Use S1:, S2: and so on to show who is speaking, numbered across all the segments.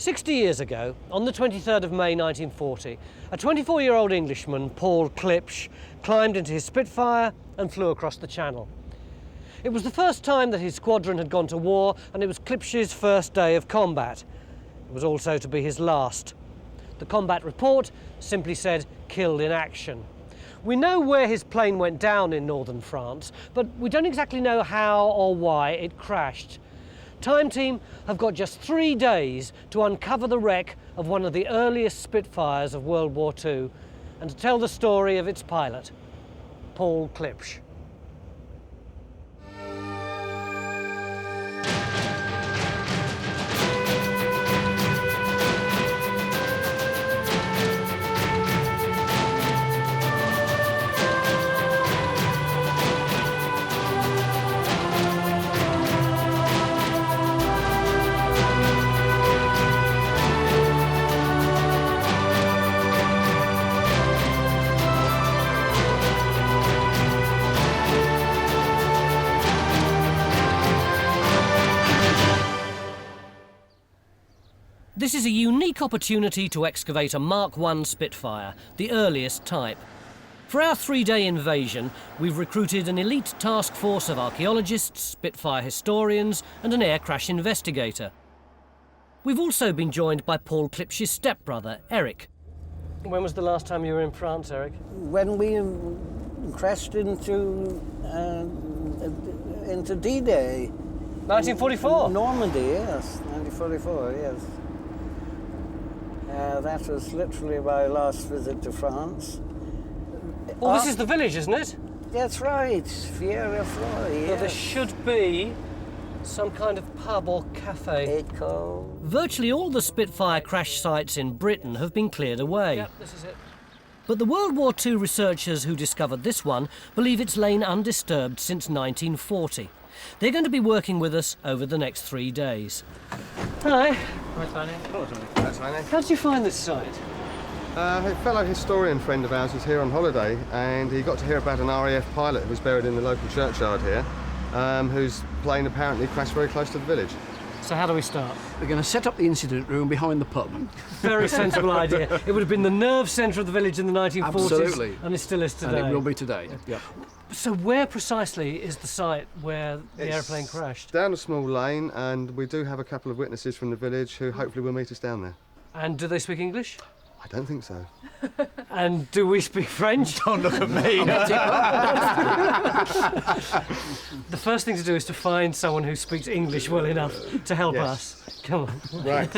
S1: 60 years ago, on the 23rd of May 1940, a 24-year-old Englishman, Paul Klipsch, climbed into his Spitfire and flew across the Channel. It was the first time that his squadron had gone to war, and it was Klipsch's first day of combat. It was also to be his last. The combat report simply said, "killed in action." We know where his plane went down in northern France, but we don't exactly know how or why it crashed. Time Team have got just 3 days to uncover the wreck of one of the earliest Spitfires of World War II and to tell the story of its pilot, Paul Klipsch. This is a unique opportunity to excavate a Mark I Spitfire, the earliest type. For our 3-day invasion, we've recruited an elite task force of archaeologists, Spitfire historians and an air crash investigator. We've also been joined by Paul Klipsch's stepbrother, Eric. When was the last time you were in France, Eric?
S2: When we crashed into D-Day.
S1: 1944?
S2: Normandy, yes. 1944, yes. That was literally my last visit to France.
S1: Well, this is the village, isn't it?
S2: That's right, Fierre-Floy, yes.
S1: So there should be some kind of pub or cafe.
S2: Echo.
S1: Virtually all the Spitfire crash sites in Britain have been cleared away.
S2: Yep, this is it.
S1: But the World War II researchers who discovered this one believe it's lain undisturbed since 1940. They're going to be working with us over the next 3 days. Hi.
S3: Hi, Tony.
S4: Hello, Tony. Hi, Tony.
S1: How did you find this site?
S4: A fellow historian friend of ours was here on holiday, and he got to hear about an RAF pilot who was buried in the local churchyard here, whose plane apparently crashed very close to the village.
S1: So how do we start?
S3: We're going to set up the incident room behind the pub.
S1: Very sensible idea. It would have been the nerve centre of the village in the 1940s.
S3: Absolutely.
S1: And it still is today.
S3: And it will be today, yeah.
S1: So where precisely is the site where the aeroplane crashed?
S4: Down a small lane, and we do have a couple of witnesses from the village who hopefully will meet us down there.
S1: And do they speak English?
S4: I don't think so.
S1: And do we speak French?
S3: Don't look at me.
S1: The first thing to do is to find someone who speaks English well enough to help us. Come on.
S4: Right.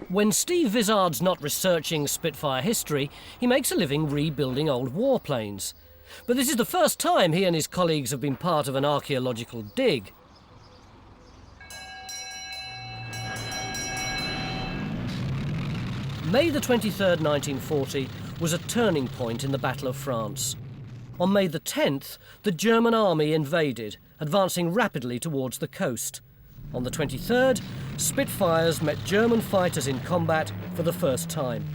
S1: When Steve Vizard's not researching Spitfire history, he makes a living rebuilding old warplanes. But this is the first time he and his colleagues have been part of an archaeological dig. May the 23rd, 1940 was a turning point in the Battle of France. On May the 10th, the German army invaded, advancing rapidly towards the coast. On the 23rd, Spitfires met German fighters in combat for the first time.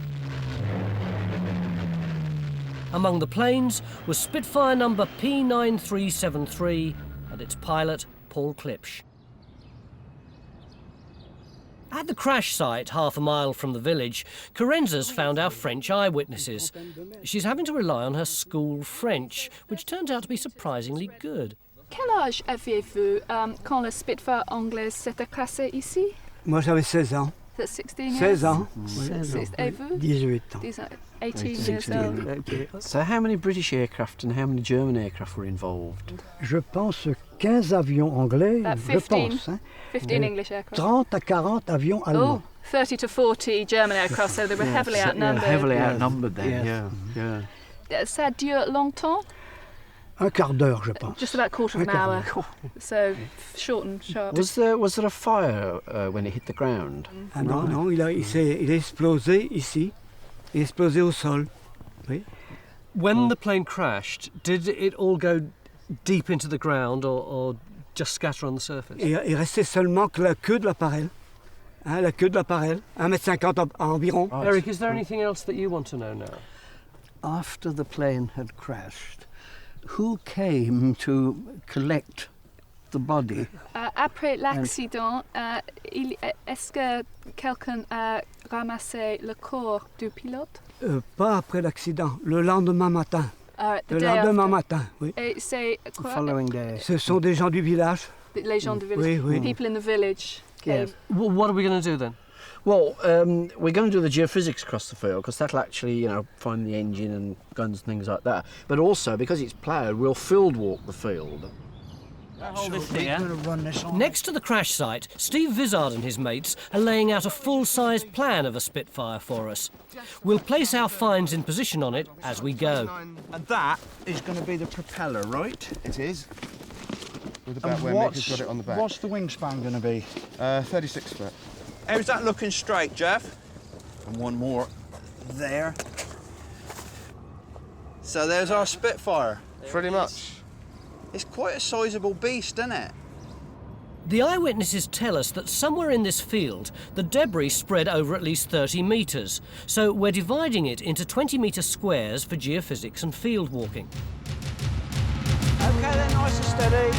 S1: Among the planes was Spitfire number P9373 and its pilot, Paul Klipsch. At the crash site, half a mile from the village, Carenza's found our French eyewitnesses. She's having to rely on her school French, which turns out to be surprisingly good.
S5: Quel âge aviez-vous quand le Spitfire anglais s'est écrasé ici?
S6: Moi j'avais 16 ans.
S5: That's 16 years?
S6: 16 ans.
S5: Et vous?
S6: 18 ans.
S5: These are 18 years old.
S6: Okay.
S3: So how many British aircraft and how many German aircraft were involved?
S6: Je pense 15 avions anglais,
S5: About
S6: je
S5: 15,
S6: pense. Hein.
S5: 15 English aircraft.
S6: 30 à 40 avions
S5: Oh,
S6: allemands.
S5: 30 to 40 German aircraft, so they were heavily outnumbered.
S3: Heavily
S6: Yes.
S3: outnumbered then,
S6: Yes.
S3: yeah.
S5: Ça dure longtemps?
S6: Un quart d'heure, je pense.
S5: Just about a quarter of an hour. So short and sharp.
S3: Was there a fire when it hit the ground?
S6: Ah non, non, il a explosé ici. Il a explosé au sol. Oui.
S1: When the plane crashed, did it all go deep into the ground or just scatter on the surface?
S6: Il restait seulement que la queue de l'appareil. Hein, la queue de l'appareil, 1,50 m environ.
S3: Right.
S1: Eric, is there anything else that you want to know now?
S7: After the plane had crashed, who came to collect
S3: the body?
S5: Après l'accident, est-ce que quelqu'un a ramassé le corps du pilote?
S6: Pas après l'accident, le lendemain matin.
S5: The
S6: Le
S5: day
S6: lendemain
S5: after.
S6: matin, oui.
S5: Et c'est quoi?
S3: Following day.
S6: Ce sont des gens du village.
S5: Les gens du village.
S6: Oui, oui.
S5: People in the village.
S3: Yeah.
S1: What are we going to do then?
S3: Well, we're going to do the geophysics across the field because that'll actually, you know, find the engine and guns and things like that. But also, because it's ploughed, we'll field walk the field.
S1: Next to the crash site, Steve Vizard and his mates are laying out a full-size plan of a Spitfire for us. We'll place our finds in position on it as we go.
S7: And that is going to be the propeller, right?
S4: It is. With about where Mick has got it on the back.
S7: What's the wingspan going to be?
S4: 36 foot.
S7: How's that looking straight, Jeff? And one more there. So there's our Spitfire.
S4: Pretty much.
S7: It's quite a sizable beast, isn't it?
S1: The eyewitnesses tell us that somewhere in this field, the debris spread over at least 30 metres, so we're dividing it into 20-metre squares for geophysics and field walking.
S7: Okay then, nice and steady.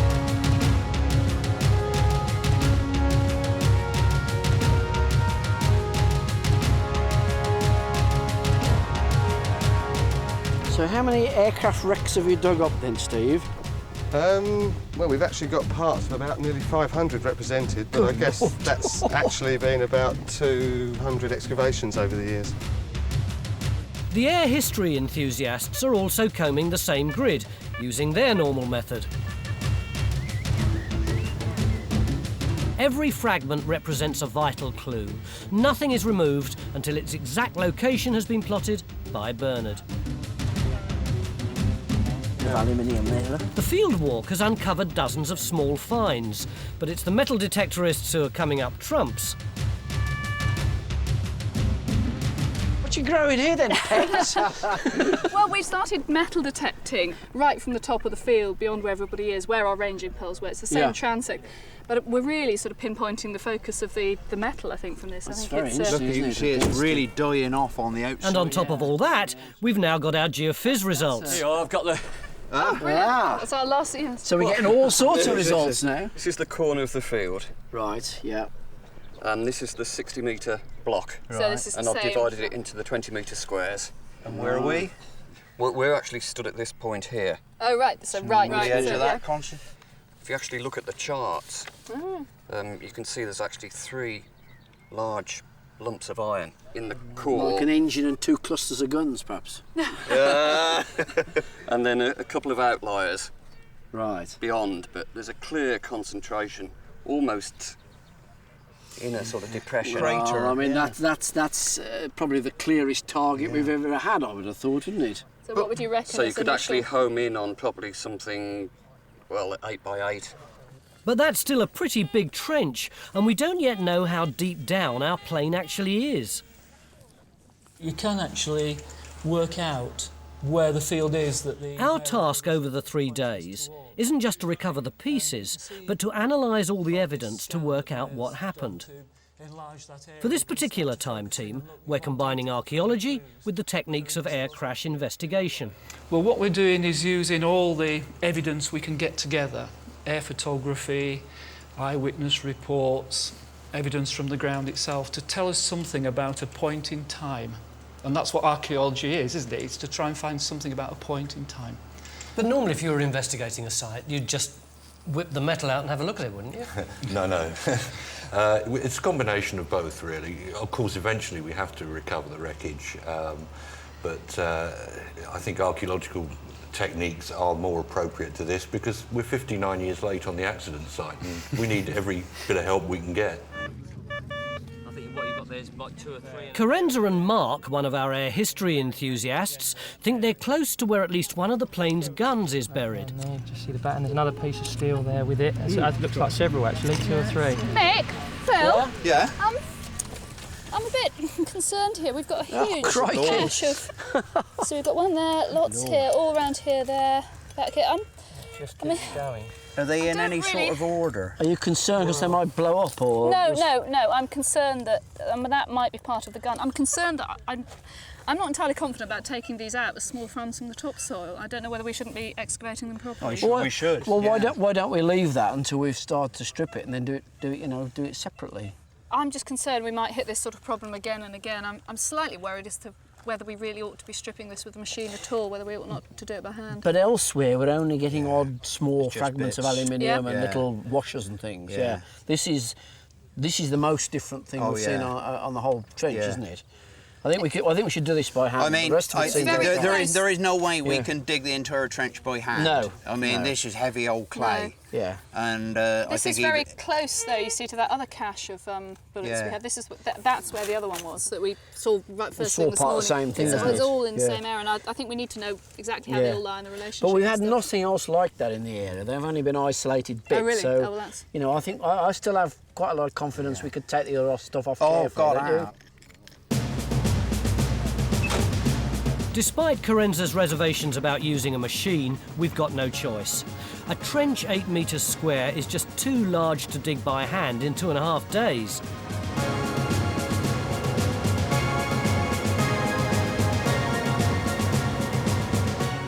S3: So how many aircraft wrecks have you dug up then, Steve?
S4: Well, we've actually got parts of about nearly 500 represented, but I guess that's actually been about 200 excavations over the years.
S1: The air history enthusiasts are also combing the same grid, using their normal method. Every fragment represents a vital clue. Nothing is removed until its exact location has been plotted by Bernard.
S3: Aluminium there.
S1: The field walk has uncovered dozens of small finds, but it's the metal detectorists who are coming up trumps.
S3: What you growing here then, Pegs?
S5: Well, we started metal detecting right from the top of the field beyond where everybody is, where our ranging poles were. It's the same
S3: Yeah.
S5: transect. But we're really sort of pinpointing the focus of the metal, I think, from this.
S3: That's
S5: I think
S3: very
S5: it's
S3: interesting.
S7: Look, you
S3: isn't
S7: see
S3: it?
S7: it's really dying off on the outside.
S1: And on top of all that, we've now got our geophys results.
S8: I've got the...
S3: Ah.
S5: That's our last year.
S3: So we're getting all sorts of results now.
S8: This is the corner of the field,
S3: Right, yeah.
S8: and this is the 60-metre block.
S5: So this is
S8: And
S5: the
S8: I've
S5: same.
S8: divided it into the 20-metre squares.
S7: And where are we?
S8: We're actually stood at this point here.
S5: Oh, right. So right.
S7: On the edge
S5: so,
S7: of
S5: yeah.
S7: that, Constance?
S8: If you actually look at the charts, you can see there's actually 3 large lumps of iron in the core.
S3: Like an engine and 2 clusters of guns, perhaps.
S8: And then a couple of outliers
S3: Right.
S8: beyond, but there's a clear concentration, almost in a sort of depression.
S7: Crater.
S3: Oh, I mean,
S7: yeah.
S3: that's probably the clearest target we've ever had, I would have thought, wouldn't it?
S5: So what would you reckon?
S8: So you
S5: is
S8: could
S5: initial?
S8: actually home in on probably something, well, 8 by 8.
S1: But that's still a pretty big trench, and we don't yet know how deep down our plane actually is.
S9: You can actually work out where the field is that the...
S1: Our task over the 3 days isn't just to recover the pieces, but to analyse all the evidence to work out what happened. For this particular time team, we're combining archaeology with the techniques of air crash investigation.
S9: Well, what we're doing is using all the evidence we can get together. Air photography, eyewitness reports, evidence from the ground itself to tell us something about a point in time. And that's what archaeology is, isn't it? It's to try and find something about a point in time.
S1: But normally if you were investigating a site, you'd just whip the metal out and have a look at it, wouldn't you?
S10: No. It's a combination of both, really. Of course, eventually we have to recover the wreckage, but I think archaeological techniques are more appropriate to this because we're 59 years late on the accident site and we need every bit of help we can get.
S8: I think what you've got there is like 2 or 3.
S1: Carenza and Mark, one of our air history enthusiasts, think they're close to where at least one of the plane's guns is buried.
S11: Just see the back, and there's another piece of steel there with it. It looks like several, actually, 2 or 3.
S5: Mick, Phil.
S7: Yeah?
S5: I'm a bit concerned here. We've got a huge
S3: crikey.
S5: cache of... So we've got one there, lots here, all around here, there, back here.
S11: Just
S5: I mean-
S11: keep going.
S7: Are they in
S5: don't
S7: any
S5: really-
S7: sort of order?
S3: Are you concerned because they might blow up or...
S5: No, I'm concerned that that might be part of the gun. I'm concerned that I'm not entirely confident about taking these out as small fronds from the topsoil. I don't know whether we shouldn't be excavating them properly.
S7: We should.
S3: Well, why don't we leave that until we've started to strip it and then do it separately?
S5: I'm just concerned we might hit this sort of problem again and again. I'm slightly worried as to whether we really ought to be stripping this with a machine at all, whether we ought not to do it by hand.
S3: But elsewhere, we're only getting odd, small fragments of aluminium and little washers and things. Yeah. This is the most different thing we've seen on the whole trench, isn't it? I think we should do this by hand.
S7: I mean,
S3: the rest of it
S7: there is no way we can dig the entire trench by hand.
S3: No.
S7: I mean, this is heavy old clay.
S5: No.
S3: Yeah.
S5: This
S7: And I think
S5: is very close, though, you see, to that other cache of bullets we had. This is that's where the other one was that we saw right first thing this morning.
S3: Part of the same thing.
S5: It's all in the same area, and I think we need to know exactly how they all lie in the relationship.
S3: But we had nothing else like that in the area. They've only been isolated bits.
S5: Oh, really?
S3: So,
S5: well, that's...
S3: I think I still have quite a lot of confidence we could take the other stuff off
S7: Oh,
S3: carefully.
S7: God,
S1: Despite Carenza's reservations about using a machine, we've got no choice. A trench 8 metres square is just too large to dig by hand in 2.5 days.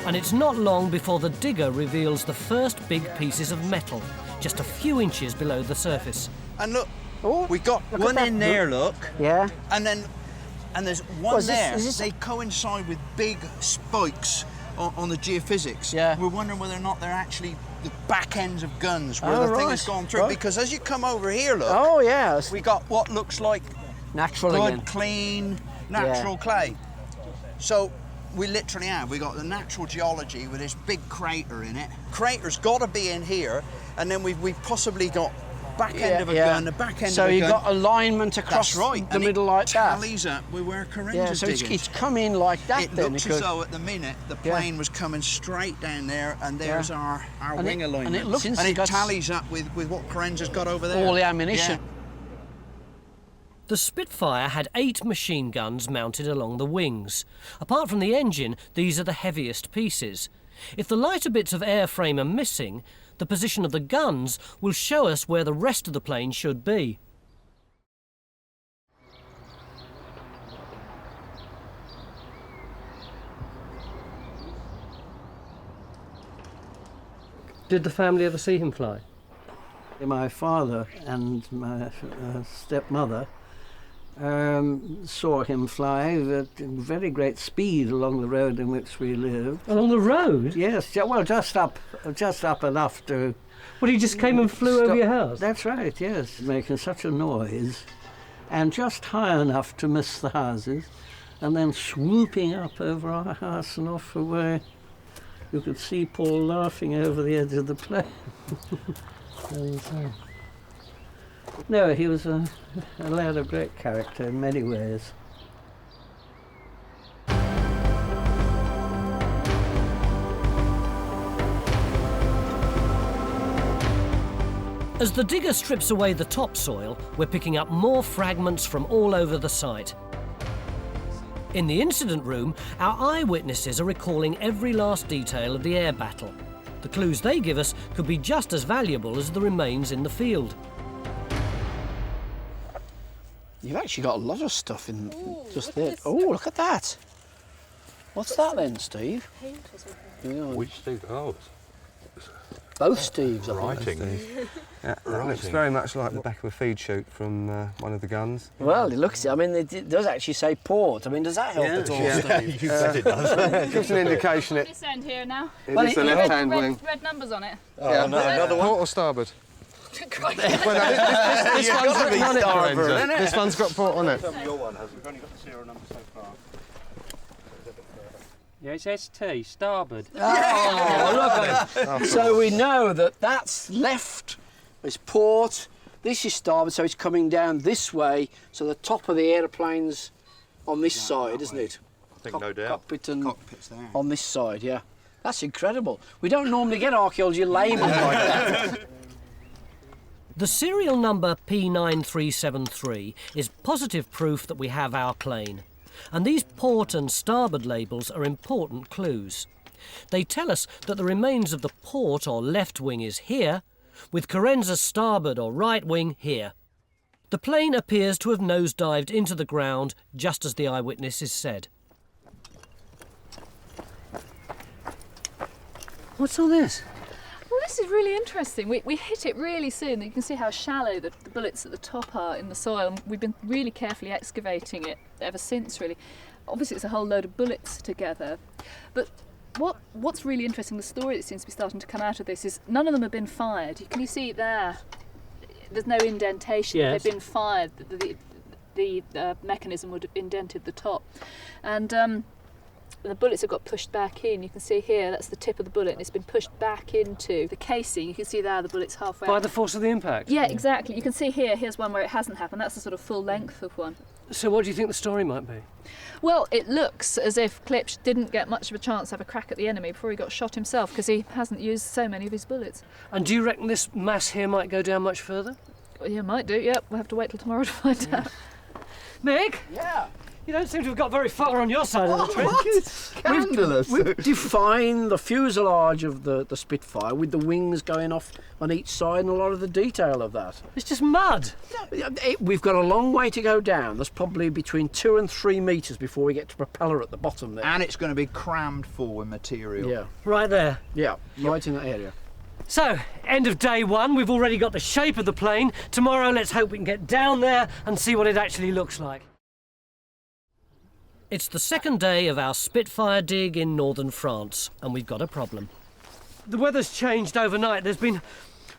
S1: And it's not long before the digger reveals the first big pieces of metal, just a few inches below the surface.
S7: And look, we got one in there, look.
S3: Yeah.
S7: And there's one there. They coincide with big spikes on the geophysics.
S3: Yeah.
S7: We're wondering whether or not they're actually the back ends of guns where the thing has gone through.
S3: Right.
S7: Because as you come over here, look.
S3: Oh, yeah.
S7: We got what looks like
S3: natural
S7: good,
S3: again.
S7: clean, natural clay. So we literally have. We got the natural geology with this big crater in it. Crater's got to be in here, and then we've possibly got back end of a gun, the back end of a gun.
S3: So you've got alignment across the middle like that.
S7: Tallies up with where Carenza's
S3: Yeah, so it's come in like that.
S7: It looks as though at the minute the plane was coming straight down there, and there's our wing alignment.
S3: And it
S7: tallies up with what Carenza's got over there.
S3: All the ammunition.
S7: Yeah.
S1: The Spitfire had 8 machine guns mounted along the wings. Apart from the engine, these are the heaviest pieces. If the lighter bits of airframe are missing, the position of the guns will show us where the rest of the plane should be. Did the family ever see him fly?
S2: My father and my stepmother saw him fly at very great speed along the road in which we lived.
S1: Along the road?
S2: Yes, well, just up enough to...
S1: Well, he just came and flew over your house?
S2: That's right, yes, making such a noise, and just high enough to miss the houses, and then swooping up over our house and off away. You could see Paul laughing over the edge of the plane. No, he was a lad of great character in many ways.
S1: As the digger strips away the topsoil, we're picking up more fragments from all over the site. In the incident room, our eyewitnesses are recalling every last detail of the air battle. The clues they give us could be just as valuable as the remains in the field.
S3: You've actually got a lot of stuff in just there. Oh, look at that. What's that then, Steve?
S10: Which Steve? Oh,
S3: both Steves, I think.
S4: Writing. It's very much like the back of a feed chute from one of the guns.
S3: Well, it looks. I mean, it does actually say port. I mean, does that help at all, Steve?
S4: You bet it does. Gives an indication.
S5: This end here now.
S4: It is the left-hand wing.
S5: Red numbers on it.
S4: Oh, no, another one. Port or starboard? This one's got port on it.
S11: Your one has. We've only got the serial number so far. Yeah, it's ST, starboard.
S3: Oh, look. So we know that that's left is port, this is starboard, so it's coming down this way, so the top of the aeroplane's on this side, isn't it?
S10: I think no doubt.
S3: Cockpit and
S7: Cockpit's there.
S3: on this side, yeah. That's incredible. We don't normally get archaeology labelled like that.
S1: The serial number P9373 is positive proof that we have our plane. And these port and starboard labels are important clues. They tell us that the remains of the port or left wing is here, with Carenza's starboard or right wing here. The plane appears to have nosedived into the ground, just as the eyewitnesses said.
S3: What's all this?
S5: Well, this is really interesting. We hit it really soon. You can see how shallow the bullets at the top are in the soil. And we've been really carefully excavating it ever since, really. Obviously, it's a whole load of bullets together. But what's really interesting, the story that seems to be starting to come out of this is none of them have been fired. Can you see it there? There's no indentation.
S1: Yes.
S5: They've been fired. The mechanism would have indented the top. And the bullets have got pushed back in. You can see here, that's the tip of the bullet, and it's been pushed back into the casing. You can see there the bullet's halfway.
S1: By the force of the impact?
S5: Yeah, exactly. You can see here's one where it hasn't happened. That's the sort of full length of one.
S1: So what do you think the story might be?
S5: Well, it looks as if Klipsch didn't get much of a chance to have a crack at the enemy before he got shot himself, because he hasn't used so many of his bullets.
S1: And do you reckon this mass here might go down much further?
S5: Well, yeah, might do, yep. We'll have to wait till tomorrow to find out.
S1: Mick?
S3: Yeah.
S1: You don't seem to have got very far on your side of the trench.
S7: Scandalous.
S3: We've defined the fuselage of the Spitfire with the wings going off on each side and a lot of the detail of that.
S1: It's just mud.
S3: We've got a long way to go down. There's probably between 2 and 3 metres before we get to propeller at the bottom there.
S7: And it's going to be crammed full with material.
S3: Yeah.
S1: Right there.
S3: Yeah, right in that area.
S1: So, end of day one. We've already got the shape of the plane. Tomorrow, let's hope we can get down there and see what it actually looks like. It's the second day of our Spitfire dig in northern France, and we've got a problem. The weather's changed overnight. There's been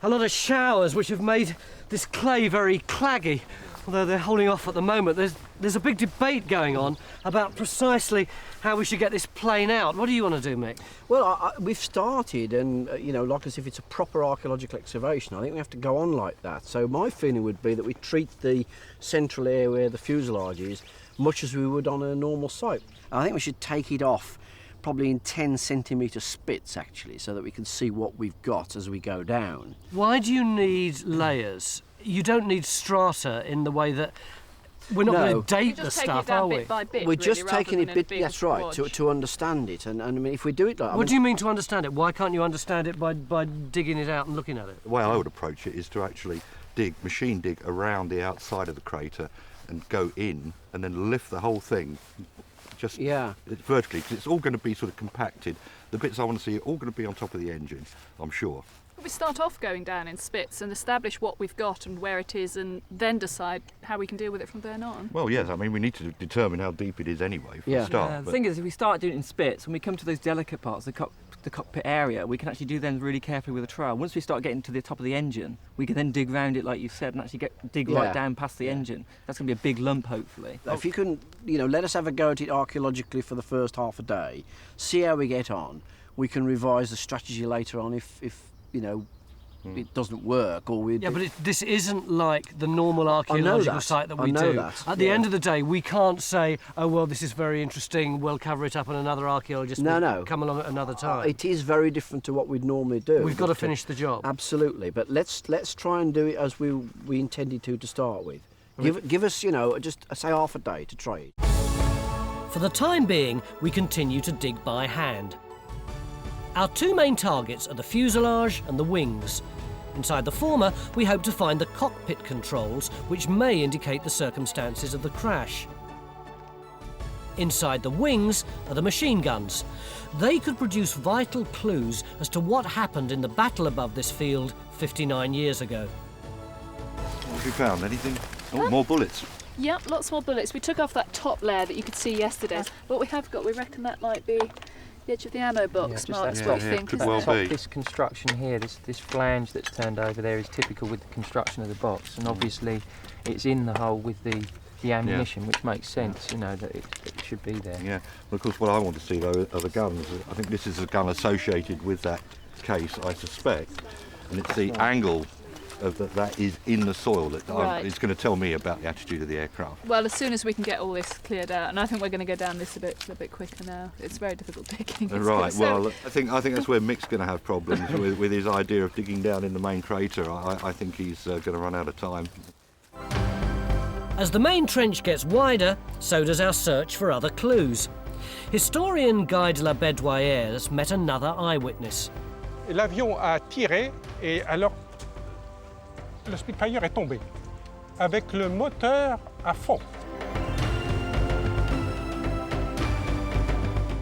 S1: a lot of showers which have made this clay very claggy, although they're holding off at the moment. There's a big debate going on about precisely how we should get this plane out. What do you want to do, Mick?
S3: Well, we've started, and like as if it's a proper archaeological excavation, I think we have to go on like that. So my feeling would be that we treat the central area where the fuselage is much as we would on a normal site. I think we should take it off probably in 10 centimetre spits, actually, so that we can see what we've got as we go down.
S1: Why do you need layers? You don't need strata in the way that we're not going to date the stuff, are we?
S5: Bit by bit,
S3: We're
S5: really,
S3: just taking it bit,
S5: big
S3: that's right, to understand it. And I mean, if we do it like...
S1: What do you mean to understand it? Why can't you understand it by digging it out and looking at it?
S10: The way I would approach it is to actually machine dig around the outside of the crater and go in and then lift the whole thing just vertically, because it's all going to be sort of compacted. The bits I want to see are all going to be on top of the engine, I'm sure.
S5: We start off going down in spits and establish what we've got and where it is, and then decide how we can deal with it from then on.
S10: Well, yes, I mean, we need to determine how deep it is anyway for a start.
S11: The thing is, if we start doing it in spits, when we come to those delicate parts, the cockpit area, we can actually do them really carefully with a trowel. Once we start getting to the top of the engine, we can then dig round it, like you said, and actually dig right down past the engine. That's going to be a big lump, hopefully.
S3: If you can, let us have a go at it archaeologically for the first half a day, see how we get on. We can revise the strategy later on if it doesn't work, or we...
S1: Yeah, but this isn't like the normal archaeological site that we do. At the end of the day, we can't say, oh, well, this is very interesting, we'll cover it up and another archaeologist will come along at another time.
S3: It is very different to what we'd normally do.
S1: We've got to finish the job.
S3: Absolutely, but let's try and do it as we intended to start with. Give us, just, say, half a day to try it.
S1: For the time being, we continue to dig by hand. Our two main targets are the fuselage and the wings. Inside the former, we hope to find the cockpit controls, which may indicate the circumstances of the crash. Inside the wings are the machine guns. They could produce vital clues as to what happened in the battle above this field 59 years ago.
S10: What have you found? Anything? Oh, more bullets.
S5: Yep, lots more bullets. We took off that top layer that you could see yesterday. What we have got, we reckon that might be the edge of the ammo box, Mark. That's what you think, isn't it?
S11: This construction here, this flange that's turned over there is typical with the construction of the box, and obviously it's in the hole with the ammunition, which makes sense, that it should be there.
S10: Yeah, well, of course, what I want to see, though, are the guns. I think this is a gun associated with that case, I suspect, and it's the angle of that is in the soil that it's going to tell me about the attitude of the aircraft.
S5: Well, as soon as we can get all this cleared out, and I think we're going to go down this a bit quicker now. It's very difficult digging.
S10: Right. Well, I think that's where Mick's going to have problems with his idea of digging down in the main crater. I think he's going to run out of time.
S1: As the main trench gets wider, so does our search for other clues. Historian Guy de la WWII has met another eyewitness.
S12: L'avion a tiré et alors le Spitfire est tombé avec le moteur à fond.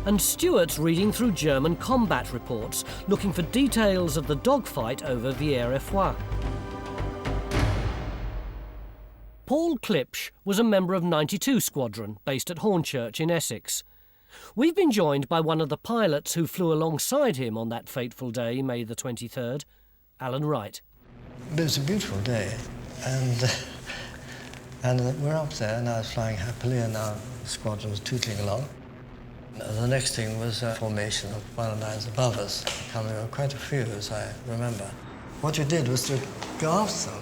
S1: And Stuart reading through German combat reports, looking for details of the dogfight over Villers-les-Foix. Paul Klipsch was a member of 92 Squadron, based at Hornchurch in Essex. We've been joined by one of the pilots who flew alongside him on that fateful day, May the 23rd, Alan Wright.
S13: It was a beautiful day, and we're up there, and I was flying happily, and our squadron was tootling along. The next thing was a formation of 109s above us, coming on quite a few, as I remember. What you did was to go after them.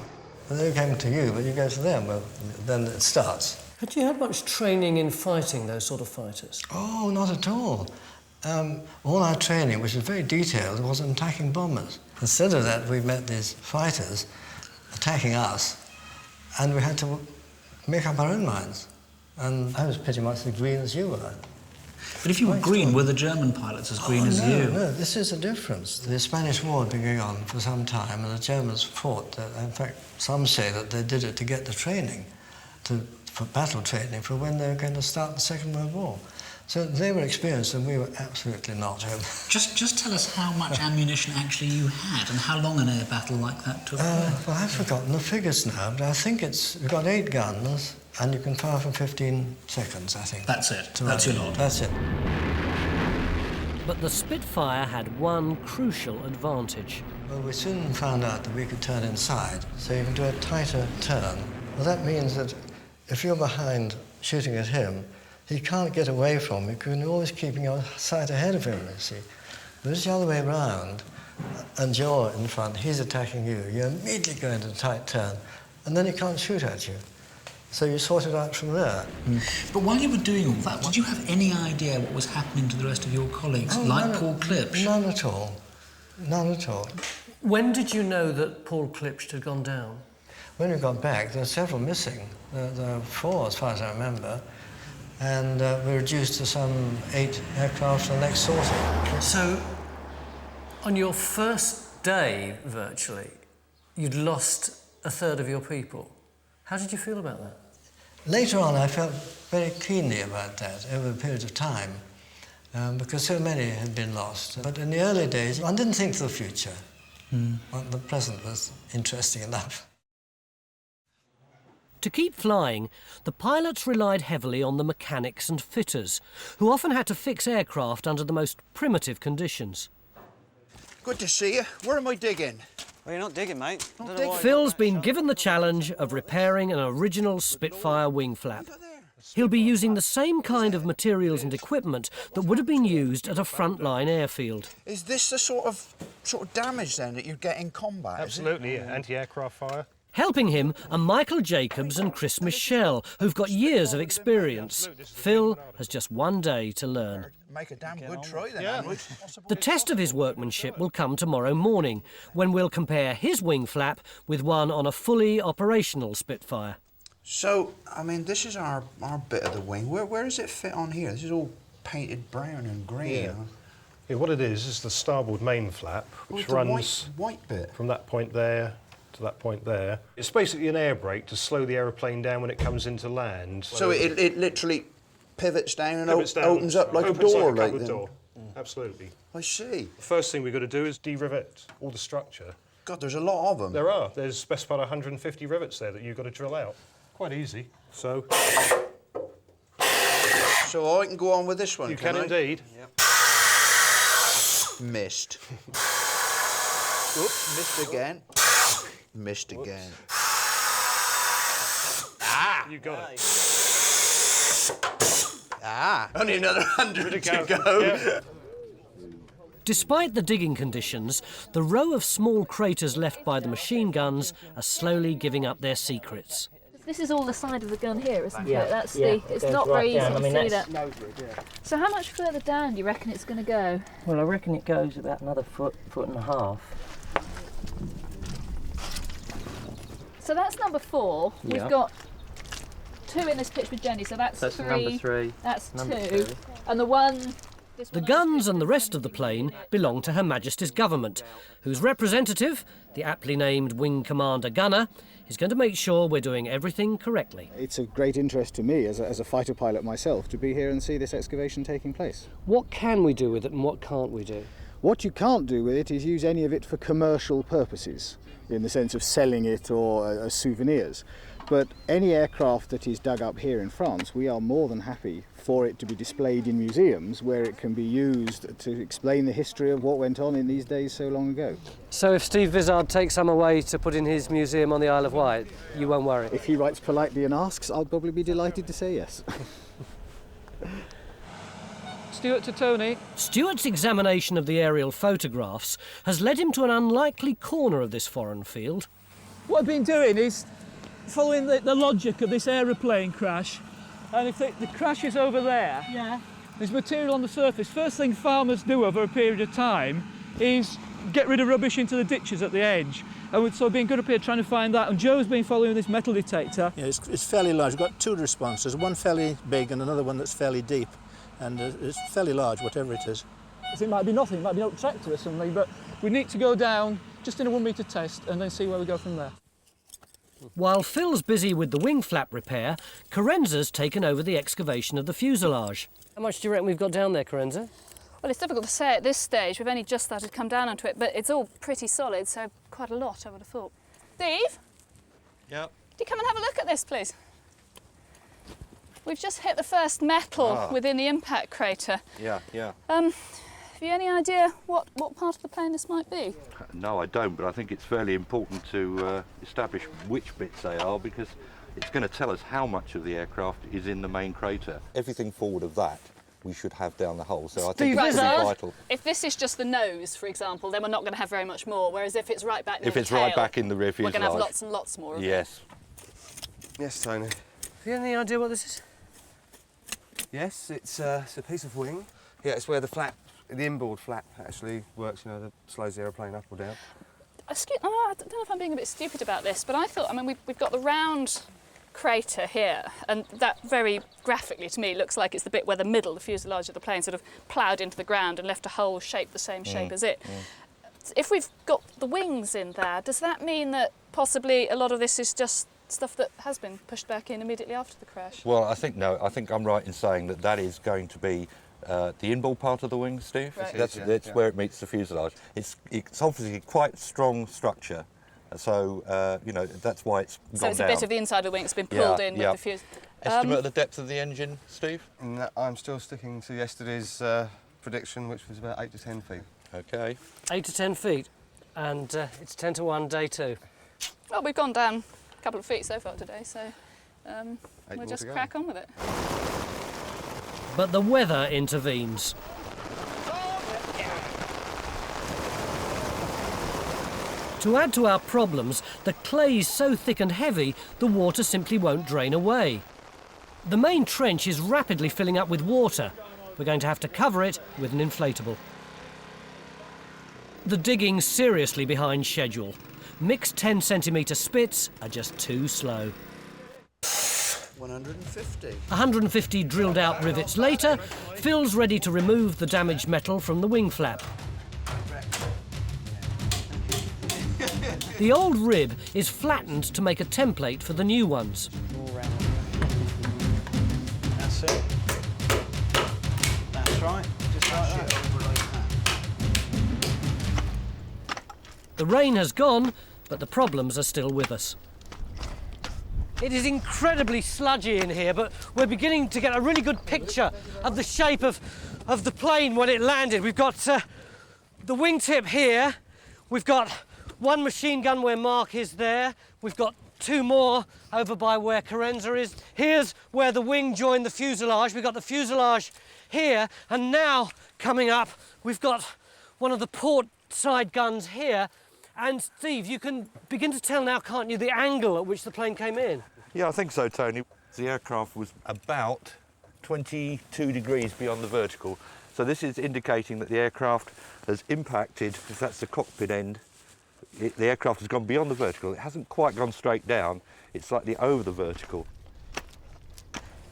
S13: And they came to you, but you go to them, well, then it starts.
S1: Had you had much training in fighting those sort of fighters?
S13: Oh, not at all. All our training, which was very detailed, was in attacking bombers. Instead of that, we met these fighters attacking us, and we had to make up our own minds. And I was pretty much as green as you were.
S14: But if you were green, were the German pilots as green as you?
S13: No, this is the difference. The Spanish War had been going on for some time, and the Germans fought. In fact, some say that they did it to get the training, for battle training, for when they were going to start the Second World War. So they were experienced, and we were absolutely not.
S14: Just tell us how much ammunition actually you had, and how long an air battle like that took.
S13: Well, I've forgotten the figures now, but I think we've got 8 guns, and you can fire for 15 seconds, I think.
S14: That's it. That's your lot.
S13: That's it.
S1: But the Spitfire had one crucial advantage.
S13: Well, we soon found out that we could turn inside, so you can do a tighter turn. Well, that means that if you're behind shooting at him, he can't get away from you because you're always keeping your sight ahead of him, you see. But it's the other way around, and you're in front, he's attacking you. You immediately go into a tight turn, and then he can't shoot at you. So you sort it out from there.
S14: But while you were doing all that, did you have any idea what was happening to the rest of your colleagues, like Paul Klipsch?
S13: None at all. None at all.
S1: When did you know that Paul Klipsch had gone down?
S13: When we got back, there were several missing. There were 4, as far as I remember. And we reduced to some 8 aircraft the next sorting.
S1: So, on your first day, virtually, you'd lost a third of your people. How did you feel about that?
S13: Later on, I felt very keenly about that over a period of time, because so many had been lost. But in the early days, one didn't think of the future. Well, the present was interesting enough.
S1: To keep flying, the pilots relied heavily on the mechanics and fitters, who often had to fix aircraft under the most primitive conditions.
S7: Good to see you. Where am I digging?
S15: Well, you're not digging, mate.
S1: Phil's been given the challenge of repairing an original Spitfire wing flap. He'll be using the same kind of materials and equipment that would have been used at a frontline airfield.
S7: Is this the sort of damage then that you get in combat?
S16: Absolutely, yeah. Anti-aircraft fire.
S1: Helping him are Michael Jacobs and Chris Michelle, who've got years of experience. Phil has just one day to learn.
S7: Make a damn good try then.
S1: The test of his workmanship will come tomorrow morning, when we'll compare his wing flap with one on a fully operational Spitfire.
S7: So, I mean, this is our bit of the wing. Where does it fit on here? This is all painted brown and green.
S16: Yeah. Yeah, what it is the starboard main flap, which runs
S7: white bit
S16: from that point there to that point there. It's basically an air brake to slow the aeroplane down when it comes into land.
S7: So it literally pivots down and opens up like a door,
S16: like a door. Absolutely.
S7: I see.
S16: The first thing we've got to do is de-rivet all the structure.
S7: God, there's a lot of them.
S16: There are. There's specified 150 rivets there that you've got to drill out. Quite easy. So
S7: I can go on with this one,
S16: You can indeed.
S7: Yep. Missed. Oops, missed again. Missed again. Ah!
S16: You got it.
S7: Ah! Only another 100 to go.
S16: Yeah.
S1: Despite the digging conditions, the row of small craters left by the machine guns are slowly giving up their secrets.
S5: This is all the side of the gun here, isn't
S1: Yeah.
S5: it? That's
S1: Yeah,
S5: it's
S1: it goes
S5: not
S1: right
S5: very easy
S1: down. I mean,
S5: to see
S1: that's-
S5: that. So how much further down do you reckon it's going to go?
S15: Well, I reckon it goes about another foot and a half.
S5: So that's number 4.
S15: Yeah.
S5: We've got 2 in this pitch with Jenny, so that's 3.
S15: Number 3.
S5: That's
S15: number
S5: 2.
S15: 2.
S5: And the one
S1: The guns and the rest of the plane belong to Her Majesty's government, whose representative, the aptly named Wing Commander Gunner, is going to make sure we're doing everything correctly.
S17: It's a great interest to me as a fighter pilot myself to be here and see this excavation taking place.
S1: What can we do with it and what can't we do?
S17: What you can't do with it is use any of it for commercial purposes, in the sense of selling it or as souvenirs. But any aircraft that is dug up here in France, we are more than happy for it to be displayed in museums where it can be used to explain the history of what went on in these days so long ago.
S1: So if Steve Vizard takes some away to put in his museum on the Isle of Wight, you won't worry?
S17: If he writes politely and asks, I'll probably be delighted to say yes.
S9: Stuart to Tony.
S1: Stuart's examination of the aerial photographs has led him to an unlikely corner of this foreign field.
S9: What I've been doing is following the logic of this aeroplane crash, and if the crash is over there, there's material on the surface. First thing farmers do over a period of time is get rid of rubbish into the ditches at the edge. And so I've been good up here trying to find that, and Joe's been following this metal detector.
S18: Yeah, it's fairly large. We've got two responses, one fairly big and another one that's fairly deep. And it's fairly large, whatever it is.
S9: It might be nothing, it might be an old tractor or something, but we need to go down just in a 1 metre test and then see where we go from there.
S1: While Phil's busy with the wing flap repair, Carenza's taken over the excavation of the fuselage. How much do you reckon we've got down there, Carenza?
S5: Well, it's difficult to say at this stage. We've only just started to come down onto it, but it's all pretty solid, so quite a lot, I would have thought. Steve?
S8: Yep.
S5: Do you come and have a look at this, please? We've just hit the first metal within the impact crater.
S10: Yeah.
S5: Have you any idea what part of the plane this might be?
S10: No, I don't, but I think it's fairly important to establish which bits they are, because it's going to tell us how much of the aircraft is in the main crater. Everything forward of that we should have down the hole, so I think it's pretty vital.
S5: If this is just the nose, for example, then we're not going to have very much more, whereas if it's right back near the tail,
S10: right back in the rear
S5: we're going to have
S10: fuselage.
S5: lots and lots more of it.
S10: Yes.
S4: Yes, Tony.
S1: Have you any idea what this is?
S4: Yes, it's a piece of wing. Yeah, it's where the inboard flap actually works, you know, that slows the aeroplane up or down.
S5: I don't know if I'm being a bit stupid about this, but I thought, I mean, we've got the round crater here, and that very graphically to me looks like it's the bit where the middle, the fuselage of the plane, sort of ploughed into the ground and left a hole shaped the same shape as it. If we've got the wings in there, does that mean that possibly a lot of this is just stuff that has been pushed back in immediately after the crash?
S10: Well, I think I'm right in saying that is going to be the inboard part of the wing, Steve.
S5: Right.
S10: That's where it meets the fuselage. It's obviously quite strong structure, so you know, that's why it's gone down.
S5: So it's a bit of the inside of the wing that's been pulled in with the fuse.
S10: Estimate of the depth of the engine, Steve?
S4: No, I'm still sticking to yesterday's prediction, which was about 8 to 10 feet.
S10: Okay.
S1: 8 to 10 feet, and it's 10 to 1, day 2.
S5: Well, we've gone down a couple of feet so far today, so we'll just crack on with it.
S1: But the weather intervenes. To add to our problems, the clay's so thick and heavy, the water simply won't drain away. The main trench is rapidly filling up with water. We're going to have to cover it with an inflatable. The digging's seriously behind schedule. Mixed 10-centimetre spits are just too slow.
S7: 150.
S1: 150 drilled out rivets later, Phil's ready to remove the damaged metal from the wing flap. The old rib is flattened to make a template for the new ones.
S15: That's it. That's right, just like that.
S1: The rain has gone, but the problems are still with us. It is incredibly sludgy in here, but we're beginning to get a really good picture of the shape of the plane when it landed. We've got the wingtip here. We've got one machine gun where Mark is there. We've got two more over by where Carenza is. Here's where the wing joined the fuselage. We've got the fuselage here, and now coming up, we've got one of the port side guns here. And Steve, you can begin to tell now, can't you, the angle at which the plane came in?
S10: Yeah, I think so, Tony. The aircraft was about 22 degrees beyond the vertical. So this is indicating that the aircraft has impacted, if that's the cockpit end, the aircraft has gone beyond the vertical. It hasn't quite gone straight down, it's slightly over the vertical.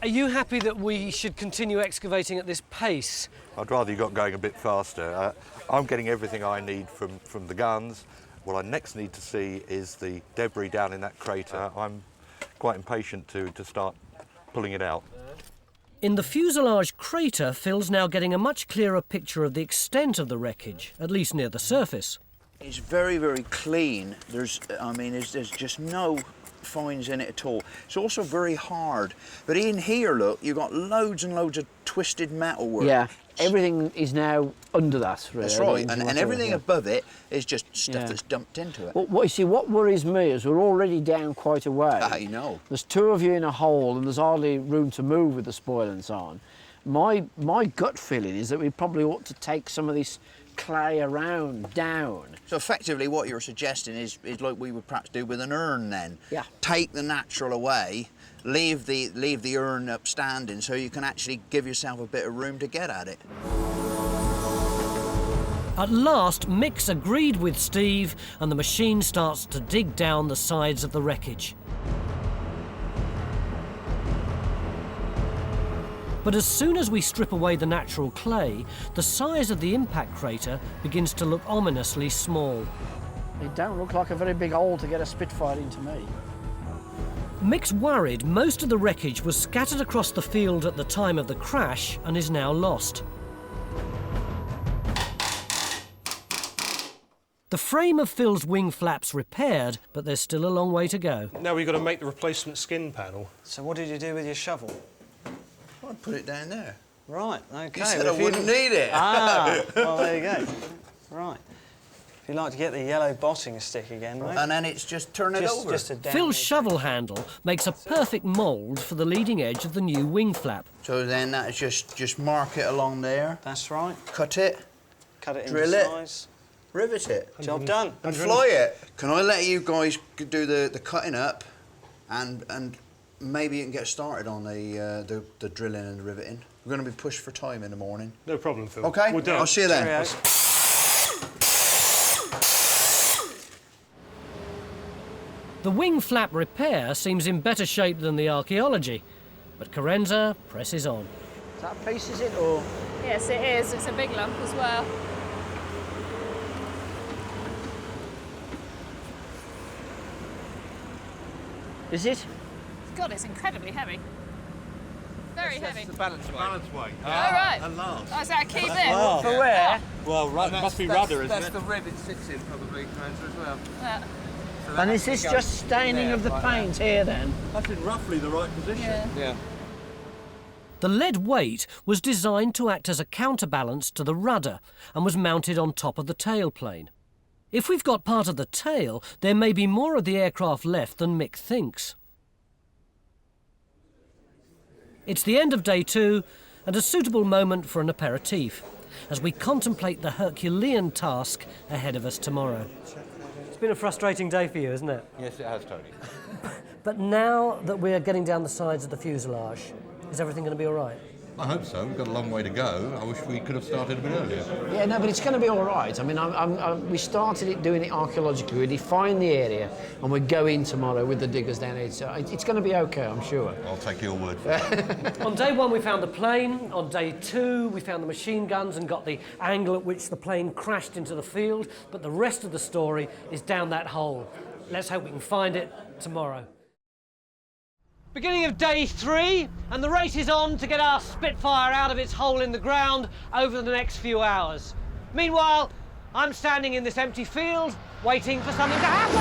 S1: Are you happy that we should continue excavating at this pace?
S10: I'd rather you got going a bit faster. I'm getting everything I need from the guns. What I next need to see is the debris down in that crater. I'm quite impatient to start pulling it out.
S1: In the fuselage crater, Phil's now getting a much clearer picture of the extent of the wreckage, at least near the surface.
S7: It's very, very clean. There's just no finds in it at all. It's also very hard. But in here, look, you've got loads and loads of twisted metal work.
S3: Yeah, everything is now under that, really.
S7: That's right, and everything above it is just stuff that's dumped into it.
S3: Well, what worries me is we're already down quite a way.
S7: I know.
S3: There's two of you in a hole and there's hardly room to move with the spoil and so on. My gut feeling is that we probably ought to take some of this clay around down.
S7: So effectively what you're suggesting is like we would perhaps do with an urn then.
S3: Yeah.
S7: Take the natural away, leave the urn upstanding so you can actually give yourself a bit of room to get at it.
S1: At last, Mick's agreed with Steve and the machine starts to dig down the sides of the wreckage. But as soon as we strip away the natural clay, the size of the impact crater begins to look ominously small.
S3: It don't look like a very big hole to get a Spitfire into me.
S1: Mick's worried most of the wreckage was scattered across the field at the time of the crash and is now lost. The frame of Phil's wing flap's repaired, but there's still a long way to go.
S16: Now we've got to make the replacement skin panel.
S15: So what did you do with your shovel?
S7: I'd put it down there.
S15: Right, OK.
S7: You said I wouldn't need it.
S15: Ah, well, there you go. Right. If you'd like to get the yellow bossing stick again, mate.
S7: And then it's just turn it over.
S1: Phil's shovel handle makes a perfect mould for the leading edge of the new wing flap.
S7: So then that's just mark it along there.
S15: That's right.
S7: Cut it.
S15: Cut it
S7: drill
S15: into
S7: it.
S15: size.
S7: Rivet it.
S15: Job done.
S7: And fly it. Can I let you guys do the cutting up and maybe you can get started on the drilling and the riveting. We're going to be pushed for time in the morning.
S16: No problem, Phil.
S7: OK,
S16: We're done.
S7: I'll see you then.
S15: Cheerio.
S1: The wing flap repair seems in better shape than the archaeology, but Carenza presses on.
S3: Is that a piece, is it, or...?
S5: Yes, it is. It's a big lump as well.
S3: Is it?
S5: God, it's incredibly heavy. Very heavy.
S10: The balance weight. Balance weight.
S5: Oh, right.
S10: At last.
S5: Oh, is that a key bit?
S15: Oh.
S3: For where?
S15: Well, it must be rudder, isn't it?
S10: That's the rib it sits in, probably, Carenza, as well.
S5: Yeah.
S10: So
S3: And is this just staining of the paint here, then?
S10: That's in roughly the right position.
S15: Yeah.
S1: The lead weight was designed to act as a counterbalance to the rudder and was mounted on top of the tailplane. If we've got part of the tail, there may be more of the aircraft left than Mick thinks. It's the end of day 2 and a suitable moment for an aperitif as we contemplate the Herculean task ahead of us tomorrow. It's been a frustrating day for you, isn't it?
S10: Yes, it has, Tony.
S1: But now that we're getting down the sides of the fuselage, is everything going to be all right?
S10: I hope so. We've got a long way to go. I wish we could have started a bit earlier.
S3: Yeah, no, but it's going to be all right. I mean, we started it doing it archaeologically. We defined the area, and we go in tomorrow with the diggers down here. So it's going to be OK, I'm sure.
S10: I'll take your word for it.
S1: On day 1, we found the plane. On day 2, we found the machine guns and got the angle at which the plane crashed into the field. But the rest of the story is down that hole. Let's hope we can find it tomorrow. Beginning of day 3, and the race is on to get our Spitfire out of its hole in the ground over the next few hours. Meanwhile, I'm standing in this empty field, waiting for something to happen.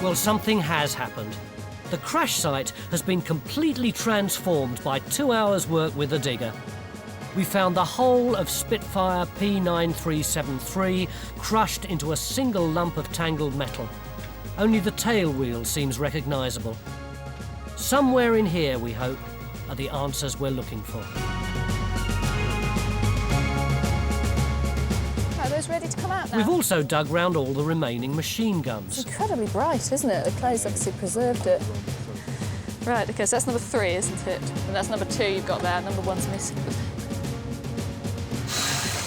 S1: Well, something has happened. The crash site has been completely transformed by 2 hours' work with the digger. We found the whole of Spitfire P9373 crushed into a single lump of tangled metal. Only the tail wheel seems recognisable. Somewhere in here, we hope, are the answers we're looking for.
S5: Are those ready to come out now?
S1: We've also dug round all the remaining machine guns.
S5: It's incredibly bright, isn't it? The clay's obviously preserved it. Right, OK, so that's number 3, isn't it? And that's number 2 you've got there, number 1's missing.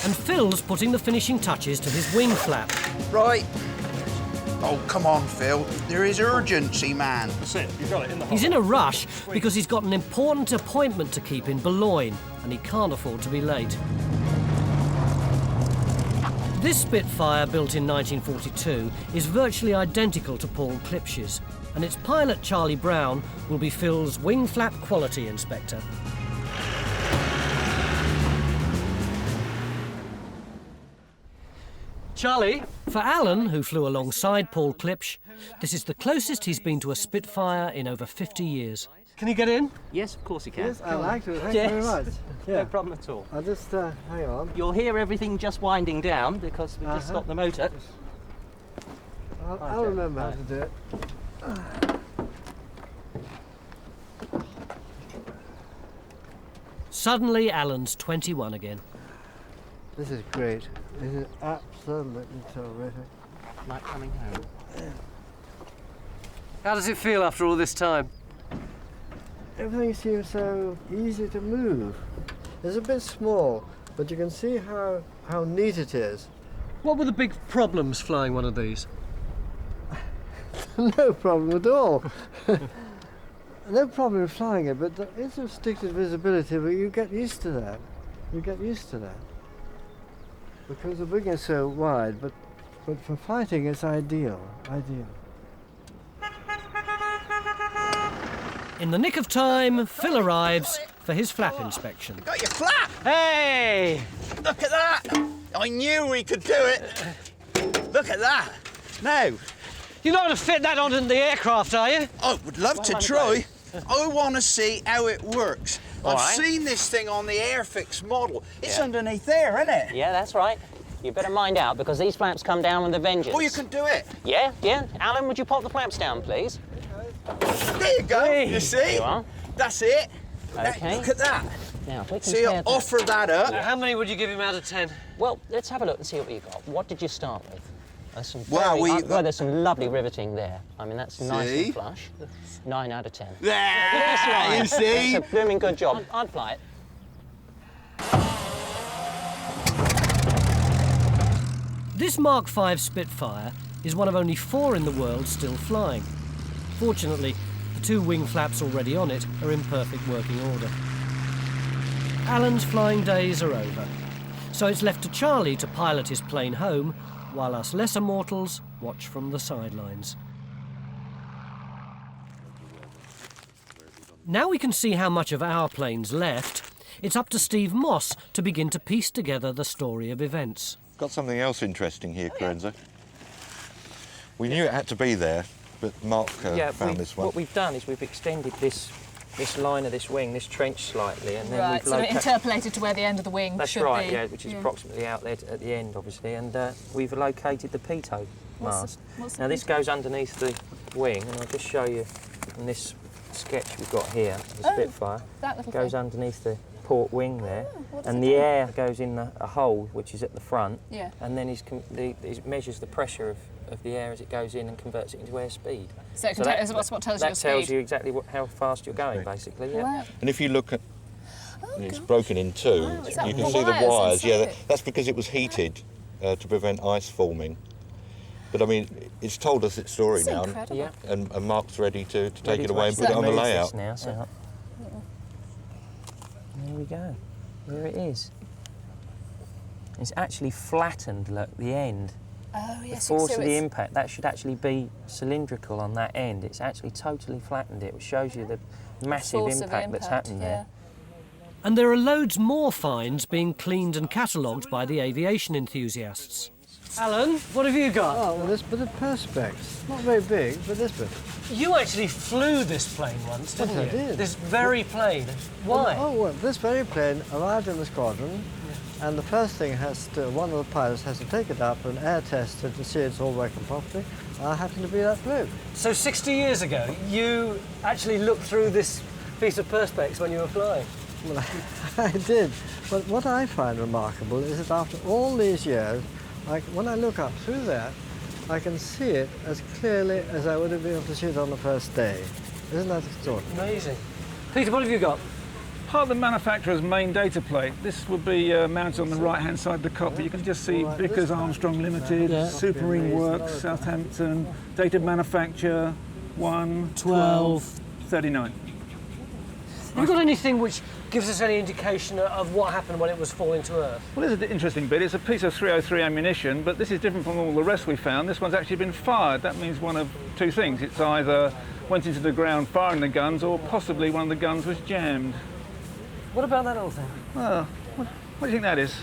S1: And Phil's putting the finishing touches to his wing flap.
S7: Right. Oh, come on, Phil. There is urgency, man.
S16: That's it. You've got it in the
S1: He's in a rush because he's got an important appointment to keep in Boulogne and he can't afford to be late. This Spitfire, built in 1942, is virtually identical to Paul Klipsch's, and its pilot, Charlie Brown, will be Phil's wing flap quality inspector. Charlie? For Alan, who flew alongside Paul Klipsch, this is the closest he's been to a Spitfire in over 50 years. Can you get in?
S19: Yes, of course you can.
S20: Yes, I like to. Thank you very much.
S19: No problem at all.
S20: I'll just hang on.
S19: You'll hear everything just winding down because we've just stopped the motor.
S20: I'll remember how to do it.
S1: Suddenly, Alan's 21 again.
S20: This is great. This is absolutely terrific.
S19: Like coming home.
S1: How does it feel after all this time?
S20: Everything seems so easy to move. It's a bit small, but you can see how neat it is.
S1: What were the big problems flying one of these?
S20: No problem at all. No problem in flying it, but there is restricted visibility, but you get used to that. You get used to that. Because the wing is so wide, but for fighting it's ideal.
S1: In the nick of time, Phil arrives for his flap inspection.
S7: Got your flap!
S1: Hey!
S7: Look at that! I knew we could do it! Look at that! Now...
S1: You're not going to fit that onto the aircraft, are you?
S7: I would love to try. I want to see how it works. I've seen this thing on the Airfix model. It's underneath there, isn't it?
S19: Yeah, that's right. You better mind out because these flaps come down with a vengeance.
S7: Oh, you can do it?
S19: Yeah. Alan, would you pop the flaps down, please?
S7: There you go.
S19: Hey.
S7: You see?
S19: There you are.
S7: That's it.
S19: Okay.
S7: Look at that.
S19: Now, if we
S7: See, I offer that up.
S1: Now, how many would you give him out of 10?
S19: Well, let's have a look and see what you got. What did you start with? There's some
S7: Well,
S19: there's some lovely riveting there. I mean, that's nice and flush. 9 out of 10.
S7: There,
S19: That's right.
S7: you see?
S19: That's a blooming good job. I'd fly it.
S1: This Mark V Spitfire is one of only 4 in the world still flying. Fortunately, the 2 wing flaps already on it are in perfect working order. Alan's flying days are over, so it's left to Charlie to pilot his plane home, while us lesser mortals watch from the sidelines. Now we can see how much of our plane's left. It's up to Steve Moss to begin to piece together the story of events.
S10: Got something else interesting here, Corenza. We knew it had to be there, but Mark found this one.
S11: What we've done is we've extended this line of this wing, this trench slightly, and then
S5: Right, so it interpolated to where the end of the wing should be.
S11: That's right, yeah, which is approximately out there at the end, obviously, and we've located the pitot mast. Now this goes underneath the wing, and I'll just show you in this sketch we've got here, the Spitfire.
S5: That little
S11: goes
S5: thing.
S11: underneath the port wing there, and the air goes in a hole which is at the front, and then it measures the pressure of the air as it goes in and converts it into airspeed.
S5: So it can that's what tells you your
S11: That tells
S5: speed.
S11: you exactly how fast you're going, basically. Yeah.
S5: Wow.
S10: And if you look at it's broken in 2,
S5: is
S10: you
S5: that
S10: can
S5: the
S10: see the
S5: wires
S10: wires. Yeah,
S5: inside it?
S10: that's because it was heated to prevent ice forming. But I mean, it's told us its story
S5: That's
S10: now,
S5: incredible.
S10: and Mark's ready to take
S11: Ready
S10: it
S11: to
S10: away and put it on the
S11: move this
S10: layout.
S11: Now, so there we go. There it is. It's actually flattened, look, the end.
S5: Oh, yes.
S11: The force
S5: so
S11: of the
S5: it's-
S11: impact, that should actually be cylindrical on that end. It's actually totally flattened it, which shows you the massive
S5: force of the
S11: impact that's happened there.
S1: And there are loads more finds being cleaned and catalogued by the aviation enthusiasts. Alan, what have you got?
S20: Oh, well, this bit of perspex. Not very big, but this bit.
S1: You actually flew this plane once, didn't
S20: Yes,
S1: you?
S20: I did.
S1: This very plane. Why?
S20: Well, this very plane arrived in the squadron, and the first thing one of the pilots has to take it up and air test it to see it's all working properly. I happen to be that bloke.
S1: So 60 years ago, you actually looked through this piece of perspex when you were flying?
S20: Well, I did. But what I find remarkable is that after all these years, when I look up through that, I can see it as clearly as I would have been able to see it on the first day. Isn't that extraordinary?
S1: Amazing. Peter, what have you got?
S21: part of the manufacturer's main data plate. This would be mounted on the right-hand side of the cockpit. You can just see Vickers Armstrong Limited, Supermarine Works, Southampton, dated manufacture 1/12/39.
S1: Have you got anything which gives us any indication of what happened when it was falling to Earth?
S21: Well, this is an interesting bit. It's a piece of 303 ammunition, but this is different from all the rest we found. This one's actually been fired. That means one of two things. It's either went into the ground firing the guns, or possibly one of the guns was jammed.
S1: What about that old thing?
S21: Well, what do you think that is?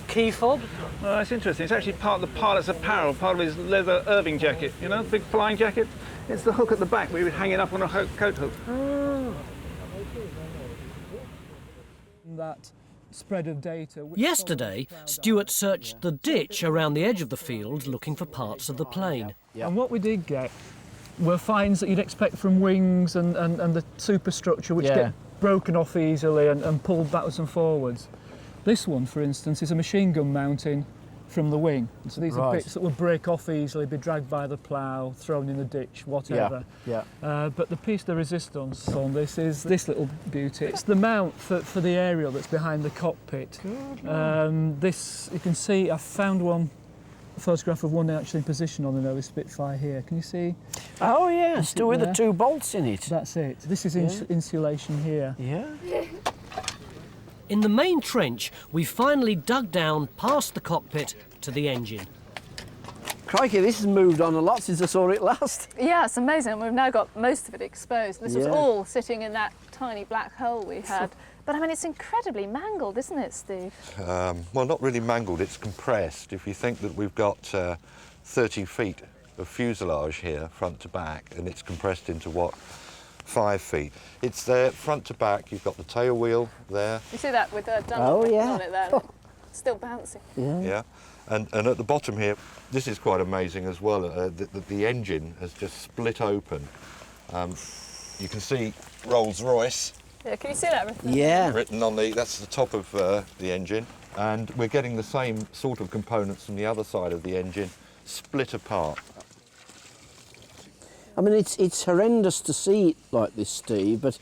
S1: Key fob?
S21: Well, it's interesting. It's actually part of the pilot's apparel, part of his leather Irving jacket, you know, big flying jacket. It's the hook at the back where he would hang it up on a coat hook.
S9: That spread of data.
S1: Yesterday, Stuart searched the ditch around the edge of the field looking for parts of the plane.
S9: And what we did get were finds that you'd expect from wings and the superstructure, which get broken off easily and pulled backwards and forwards. This one, for instance, is a machine gun mounting from the wing. So these are bits that would break off easily, be dragged by the plough, thrown in the ditch, whatever. But the piece de resistance on this is this little beauty. It's the mount for the aerial that's behind the cockpit. This, you can see, I found a photograph of one actually in position on the nose Spitfire here. Can you see?
S3: Oh yeah, still with the two bolts in it.
S9: That's it. This is insulation here.
S3: Yeah.
S1: In the main trench, we finally dug down past the cockpit to the engine.
S3: Crikey, this has moved on a lot since I saw it last.
S5: Yeah, it's amazing. We've now got most of it exposed. This was all sitting in that tiny black hole we had. But I mean, it's incredibly mangled, isn't it, Steve?
S10: Well, not really mangled, it's compressed. If you think that we've got 30 feet of fuselage here, front to back, and it's compressed into what? 5 feet. It's there, front to back. You've got the tail wheel there.
S5: You see that with Dunlop on it there? Still bouncing.
S10: Yeah. And at the bottom here, this is quite amazing as well. The engine has just split open. You can see Rolls-Royce.
S5: Yeah, can you see that written?
S3: Yeah.
S10: Written on that's the top of the engine. And we're getting the same sort of components from the other side of the engine, split apart.
S3: I mean, it's horrendous to see it like this, Steve, but,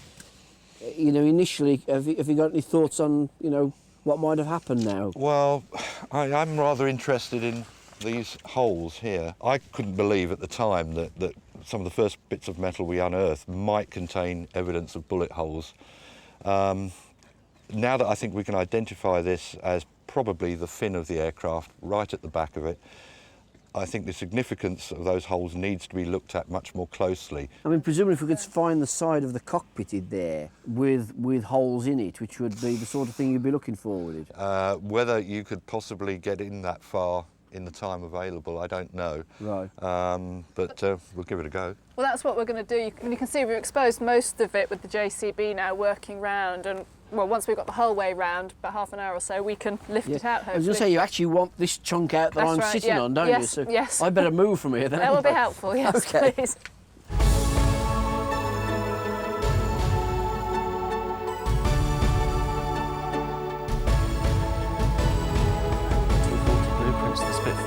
S3: you know, initially, have you got any thoughts on, you know, what might have happened now?
S10: Well, I'm rather interested in these holes here. I couldn't believe at the time that some of the first bits of metal we unearthed might contain evidence of bullet holes. Now that I think we can identify this as probably the fin of the aircraft right at the back of it, I think the significance of those holes needs to be looked at much more closely.
S3: I mean, presumably if we could find the side of the cockpit in there with holes in it, which would be the sort of thing you'd be looking for with it.
S10: Whether you could possibly get in that far in the time available, I don't know.
S3: Right.
S10: But we'll give it a go.
S5: Well, that's what we're going to do. You can see we've exposed most of it with the JCB now working round, and well, once we've got the whole way round, about half an hour or so, we can lift it out, hopefully.
S3: I was going to say, you actually want this chunk out that I'm sitting on, don't you? So
S5: yes.
S3: I better move from here then.
S5: That will be helpful, yes, please.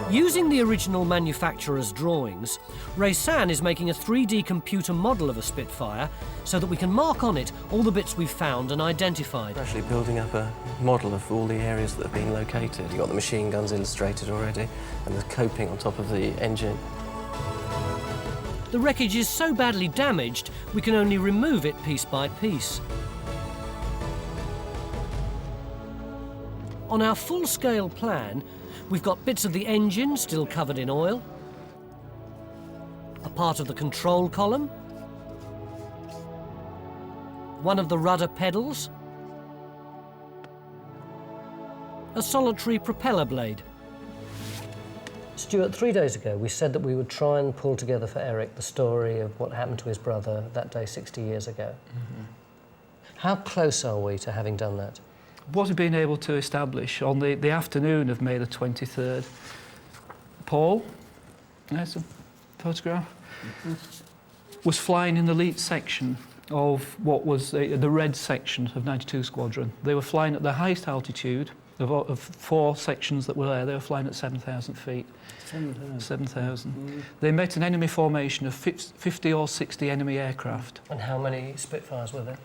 S1: Using the original manufacturer's drawings, Ray San is making a 3D computer model of a Spitfire so that we can mark on it all the bits we've found and identified.
S22: We're actually building up a model of all the areas that have been located. You've got the machine guns illustrated already and the coping on top of the engine.
S1: The wreckage is so badly damaged, we can only remove it piece by piece. On our full-scale plan, we've got bits of the engine still covered in oil, a part of the control column, one of the rudder pedals, a solitary propeller blade. Stuart, 3 days ago we said that we would try and pull together for Eric the story of what happened to his brother that day 60 years ago. Mm-hmm. How close are we to having done that?
S9: What we've been able to establish on the afternoon of May the 23rd, Paul, there's a photograph, was flying in the lead section of what was the red section of 92 Squadron. They were flying at the highest altitude of 4 sections that were there. They were flying at 7,000 feet. 7,000. They met an enemy formation of 50 or 60 enemy aircraft.
S1: And how many Spitfires were there?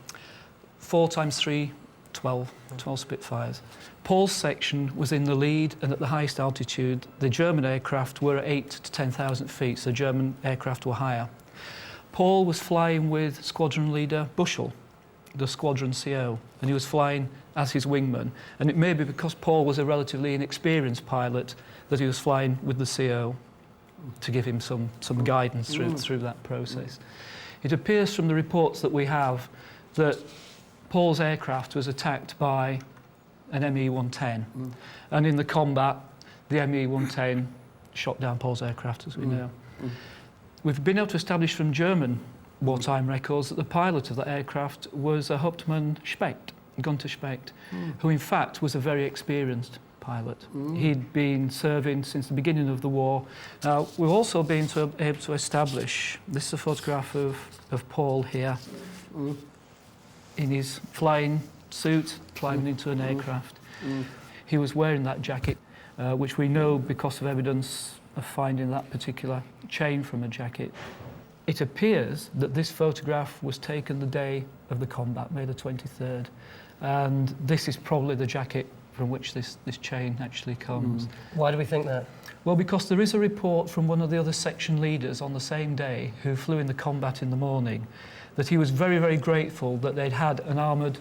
S9: 4 times 3, 12 Spitfires. Paul's section was in the lead, and at the highest altitude, the German aircraft were at 8,000 to 10,000 feet, so German aircraft were higher. Paul was flying with squadron leader Bushell, the squadron CO, and he was flying as his wingman. And it may be because Paul was a relatively inexperienced pilot that he was flying with the CO to give him some guidance through that process. It appears from the reports that we have that Paul's aircraft was attacked by an ME-110, and in the combat, the ME-110 shot down Paul's aircraft, as we know. We've been able to establish from German wartime records that the pilot of that aircraft was a Hauptmann Specht, Gunther Specht, who in fact was a very experienced pilot. He'd been serving since the beginning of the war. Now, we've also been able to establish, this is a photograph of Paul here, in his flying suit, climbing into an aircraft. He was wearing that jacket, which we know because of evidence of finding that particular chain from a jacket. It appears that this photograph was taken the day of the combat, May the 23rd, and this is probably the jacket from which this chain actually comes.
S1: Why do we think that?
S9: Well, because there is a report from one of the other section leaders on the same day who flew in the combat in the morning that he was very, very grateful that they'd had an armoured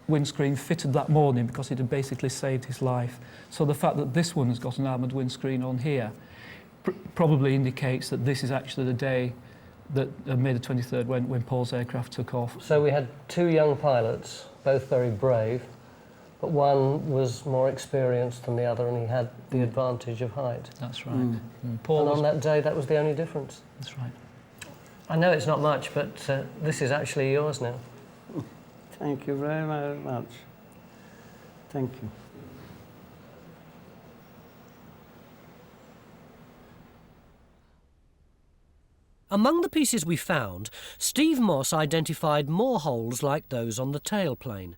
S9: windscreen fitted that morning because it had basically saved his life. So the fact that this one has got an armoured windscreen on here probably indicates that this is actually the day that May the 23rd when Paul's aircraft took off.
S1: So we had 2 young pilots, both very brave, but one was more experienced than the other and he had the advantage of height.
S9: That's right.
S1: And on that day, that was the only difference.
S9: That's right.
S1: I know it's not much, but this is actually yours now.
S20: Thank you very, very much. Thank you.
S1: Among the pieces we found, Steve Moss identified more holes like those on the tailplane.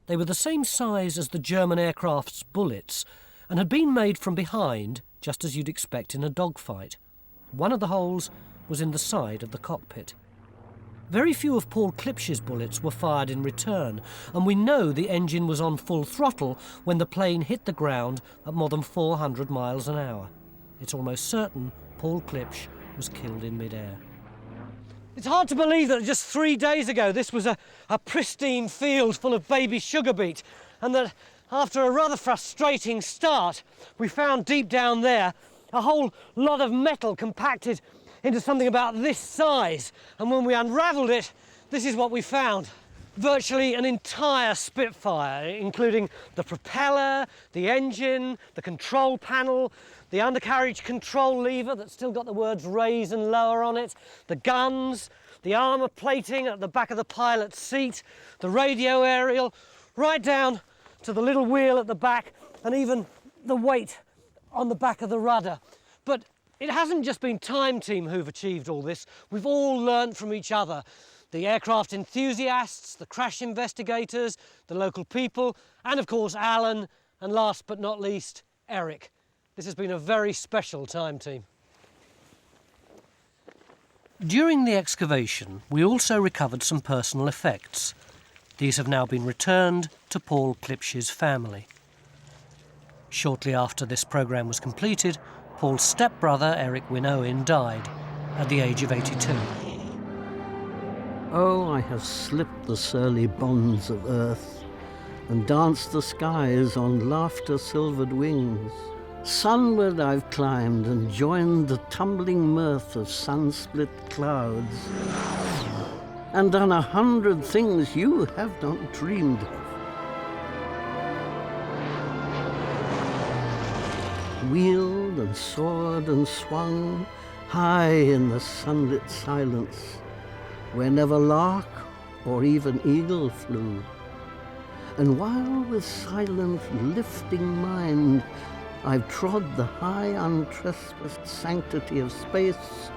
S1: They were the same size as the German aircraft's bullets and had been made from behind, just as you'd expect in a dogfight. One of the holes was in the side of the cockpit. Very few of Paul Klipsch's bullets were fired in return, and we know the engine was on full throttle when the plane hit the ground at more than 400 miles an hour. It's almost certain Paul Klipsch was killed in mid-air. It's hard to believe that just 3 days ago this was a pristine field full of baby sugar beet, and that after a rather frustrating start we found deep down there a whole lot of metal compacted into something about this size, and when we unravelled it, this is what we found. Virtually an entire Spitfire, including the propeller, the engine, the control panel, the undercarriage control lever that's still got the words raise and lower on it, the guns, the armour plating at the back of the pilot's seat, the radio aerial, right down to the little wheel at the back, and even the weight on the back of the rudder. But it hasn't just been Time Team who've achieved all this. We've all learnt from each other. The aircraft enthusiasts, the crash investigators, the local people, and of course Alan, and last but not least, Eric. This has been a very special Time Team. During the excavation, we also recovered some personal effects. These have now been returned to Paul Klipsch's family. Shortly after this programme was completed, Paul's stepbrother, Eric Winowen, died at the age of 82.
S2: Oh, I have slipped the surly bonds of earth and danced the skies on laughter-silvered wings. Sunward I've climbed and joined the tumbling mirth of sun-split clouds and done 100 things you have not dreamed of. Wheeled and soared and swung high in the sunlit silence, where never lark or even eagle flew. And while with silent, lifting mind I've trod the high, untrespassed sanctity of space,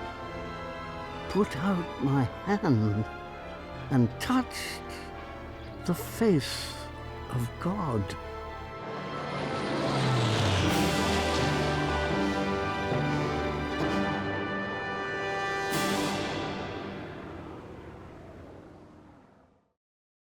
S2: put out my hand and touched the face of God.